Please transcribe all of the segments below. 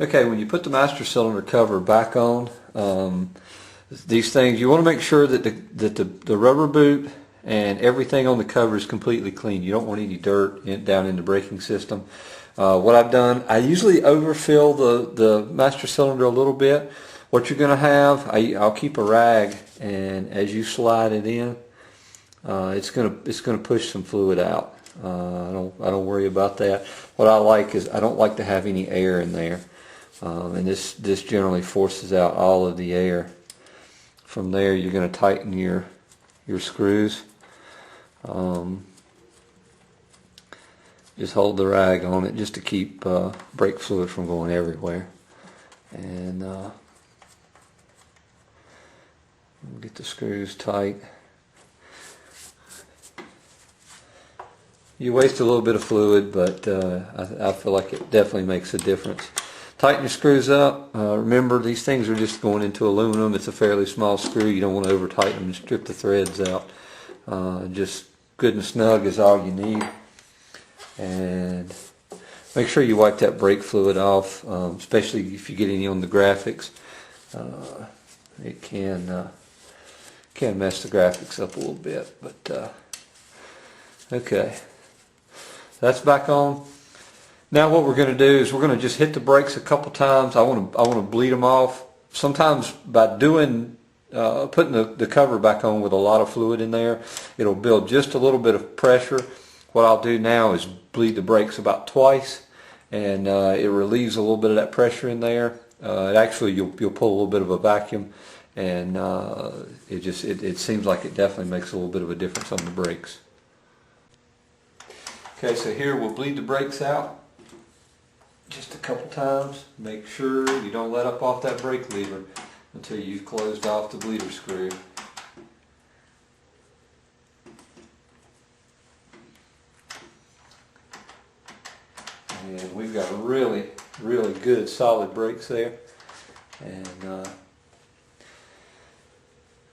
Okay, when you put the master cylinder cover back on, these things, you want to make sure that the rubber boot and everything on the cover is completely clean. You don't want any dirt down in the braking system. What I've done, I usually overfill the master cylinder a little bit. What you're going to have, I'll keep a rag, and as you slide it in, it's going to push some fluid out. I don't worry about that. What I like is I don't like to have any air in there, and this generally forces out all of the air. From there, you're going to tighten your screws. Just hold the rag on it just to keep brake fluid from going everywhere, and get the screws tight. You waste a little bit of fluid, but I feel like it definitely makes a difference. Tighten your screws up. Remember, these things are just going into aluminum. It's a fairly small screw. You don't want to over tighten them and strip the threads out. Just good and snug is all you need. And make sure you wipe that brake fluid off, especially if you get any on the graphics. It can mess the graphics up a little bit, but okay. That's back on. Now what we're going to do is we're going to just hit the brakes a couple times. I want to bleed them off. Sometimes by putting the cover back on with a lot of fluid in there, it'll build just a little bit of pressure. What I'll do now is bleed the brakes about twice, and it relieves a little bit of that pressure in there. Actually, you'll pull a little bit of a vacuum, and it seems like it definitely makes a little bit of a difference on the brakes. Okay, so here we'll bleed the brakes out just a couple times. Make sure you don't let up off that brake lever until you've closed off the bleeder screw. And we've got really, really good solid brakes there. And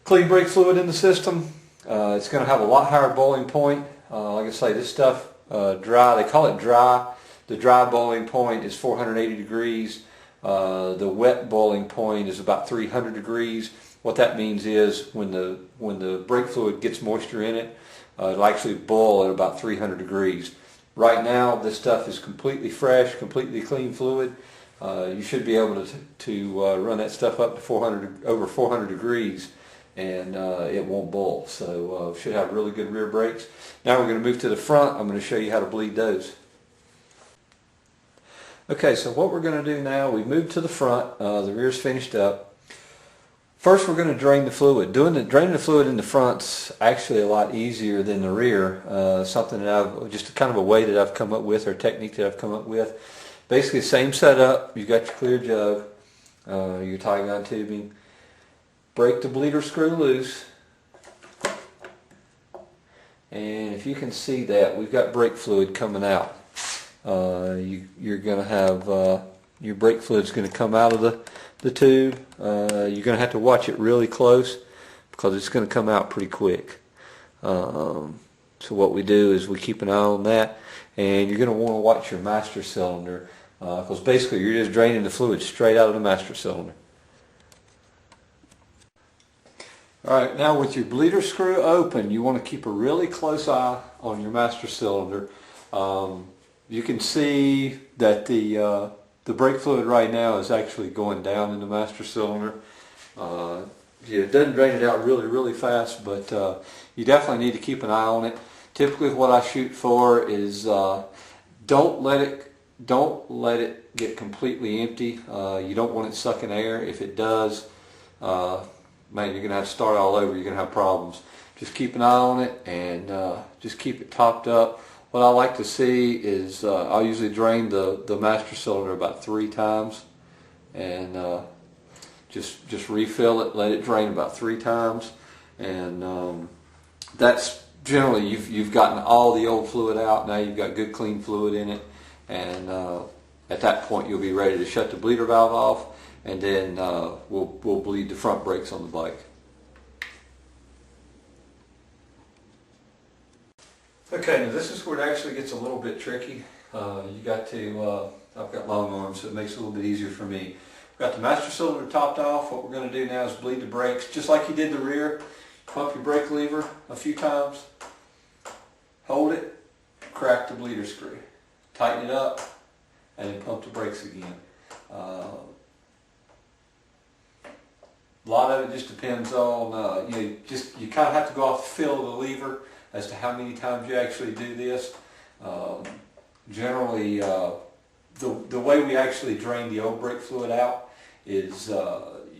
clean brake fluid in the system. It's going to have a lot higher boiling point. Like I say, this stuff dry. They call it dry. The dry boiling point is 480 degrees. The wet boiling point is about 300 degrees. What that means is when the brake fluid gets moisture in it, it'll actually boil at about 300 degrees. Right now, this stuff is completely fresh, completely clean fluid. You should be able to run that stuff up to over 400 degrees, and it won't boil. So should have really good rear brakes. Now we're going to move to the front. I'm going to show you how to bleed those. Okay, so what we're going to do now, we've moved to the front. The rear's finished up. First, we're going to drain the fluid. Draining the fluid in the front's actually a lot easier than the rear. Something that just kind of a way that I've come up with, or technique that I've come up with. Basically, same setup. You've got your clear jug, your tie gun tubing. Break the bleeder screw loose, and if you can see that, we've got brake fluid coming out. You're going to have your brake fluid's going to come out of the tube. You're going to have to watch it really close because it's going to come out pretty quick. So what we do is we keep an eye on that, and you're going to want to watch your master cylinder because basically you're just draining the fluid straight out of the master cylinder. Alright, now with your bleeder screw open, you want to keep a really close eye on your master cylinder. You can see that the brake fluid right now is actually going down in the master cylinder. It doesn't drain it out really, really fast, but you definitely need to keep an eye on it. Typically what I shoot for is don't let it get completely empty. You don't want it sucking air. If it does, man, you're going to have to start all over. You're going to have problems. Just keep an eye on it and just keep it topped up. What I like to see is I'll usually drain the master cylinder about 3 times, and just refill it, let it drain about 3 times, and that's generally you've gotten all the old fluid out. Now you've got good clean fluid in it, and at that point you'll be ready to shut the bleeder valve off, and then we'll bleed the front brakes on the bike. Okay, now this is where it actually gets a little bit tricky. You got to I've got long arms, so it makes it a little bit easier for me. Got the master cylinder topped off. What we're going to do now is bleed the brakes, just like you did the rear. Pump your brake lever a few times, hold it, crack the bleeder screw, tighten it up, and then pump the brakes again. A lot of it just depends on, you kind of have to go off the feel of the lever as to how many times you actually do this. Generally, the way we actually drain the old brake fluid out is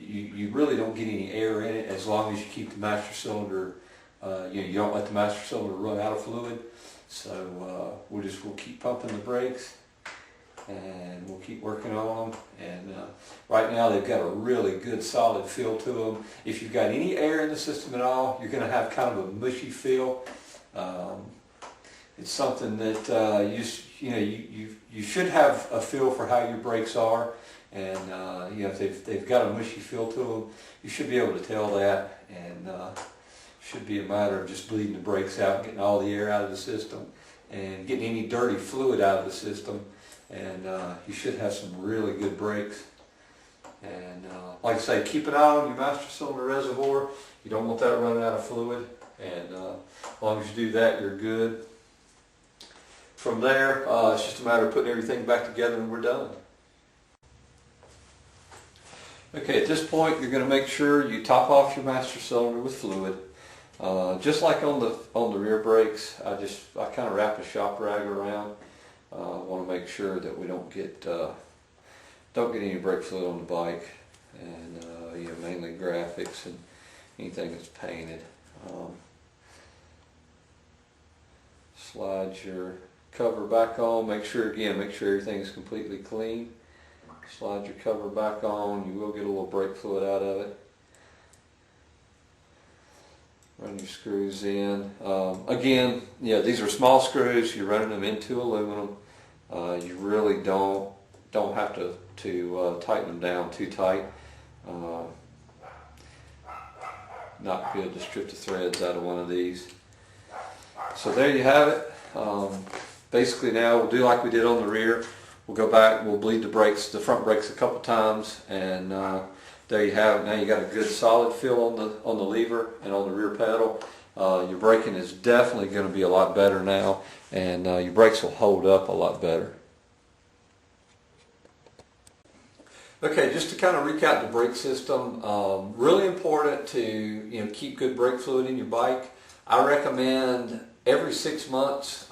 you really don't get any air in it as long as you keep the master cylinder, you don't let the master cylinder run out of fluid. So we'll keep pumping the brakes, and we'll keep working on them. And right now they've got a really good solid feel to them. If you've got any air in the system at all, you're going to have kind of a mushy feel. It's something that you should have a feel for how your brakes are, and if they've got a mushy feel to them, you should be able to tell that, and should be a matter of just bleeding the brakes out, getting all the air out of the system, and getting any dirty fluid out of the system, and you should have some really good brakes. And like I say, keep an eye on your master cylinder reservoir. You don't want that running out of fluid, and as long as you do that, you're good. From there, it's just a matter of putting everything back together and we're done. Okay, at this point you're going to make sure you top off your master cylinder with fluid. Just like on the rear brakes, I kind of wrap a shop rag around. I want to make sure that we don't get any brake fluid on the bike, and mainly graphics and anything that's painted. Slide your cover back on. Make sure everything's completely clean. Slide your cover back on. You will get a little brake fluid out of it. Run your screws in. Again, these are small screws. You're running them into aluminum. You really don't have to tighten them down too tight. Not good to strip the threads out of one of these. So there you have it. Basically now we'll do like we did on the rear. We'll go back, we'll bleed the front brakes a couple times, and there you have it. Now you got a good solid feel on the lever and on the rear pedal. Your braking is definitely going to be a lot better now, and your brakes will hold up a lot better. Okay, just to kind of recap the brake system, really important to keep good brake fluid in your bike. I recommend every 6 months,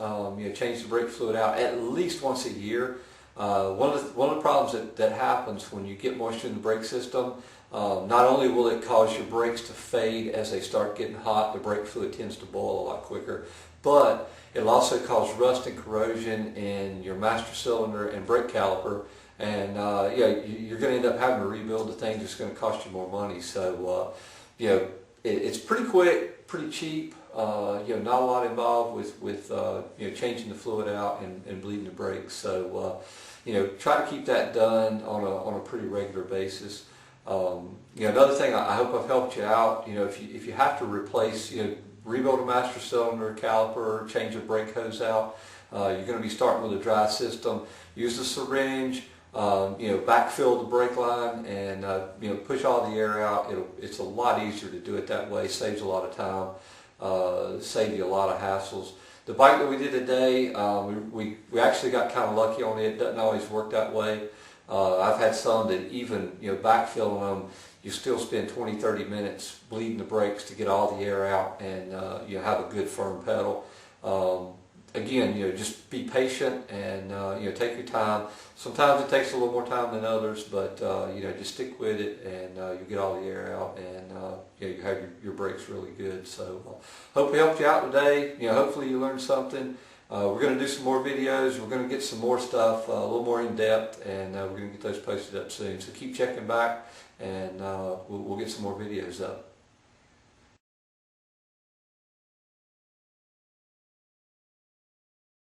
change the brake fluid out at least once a year. One of the problems that happens when you get moisture in the brake system, not only will it cause your brakes to fade as they start getting hot, the brake fluid tends to boil a lot quicker, but it'll also cause rust and corrosion in your master cylinder and brake caliper, and you're going to end up having to rebuild the thing. It's going to cost you more money. So it's pretty quick, pretty cheap. Not a lot involved with changing the fluid out and bleeding the brakes. So try to keep that done on a pretty regular basis. Another thing, I hope I've helped you out. If you have to replace, rebuild a master cylinder, caliper, change the brake hose out, you're going to be starting with a dry system. Use the syringe. Backfill the brake line, and push all the air out. It's a lot easier to do it that way. Saves a lot of time. Save you a lot of hassles. The bike that we did today, we actually got kind of lucky on it. It doesn't always work that way. I've had some that even backfilling them, you still spend 20-30 minutes bleeding the brakes to get all the air out, and you have a good firm pedal. Again, just be patient and take your time. Sometimes it takes a little more time than others, but just stick with it, and you get all the air out, and you have your brakes really good. So hope we helped you out today. Hopefully you learned something. We're going to do some more videos. We're going to get some more stuff a little more in depth, and we're going to get those posted up soon. So keep checking back, and we'll get some more videos up.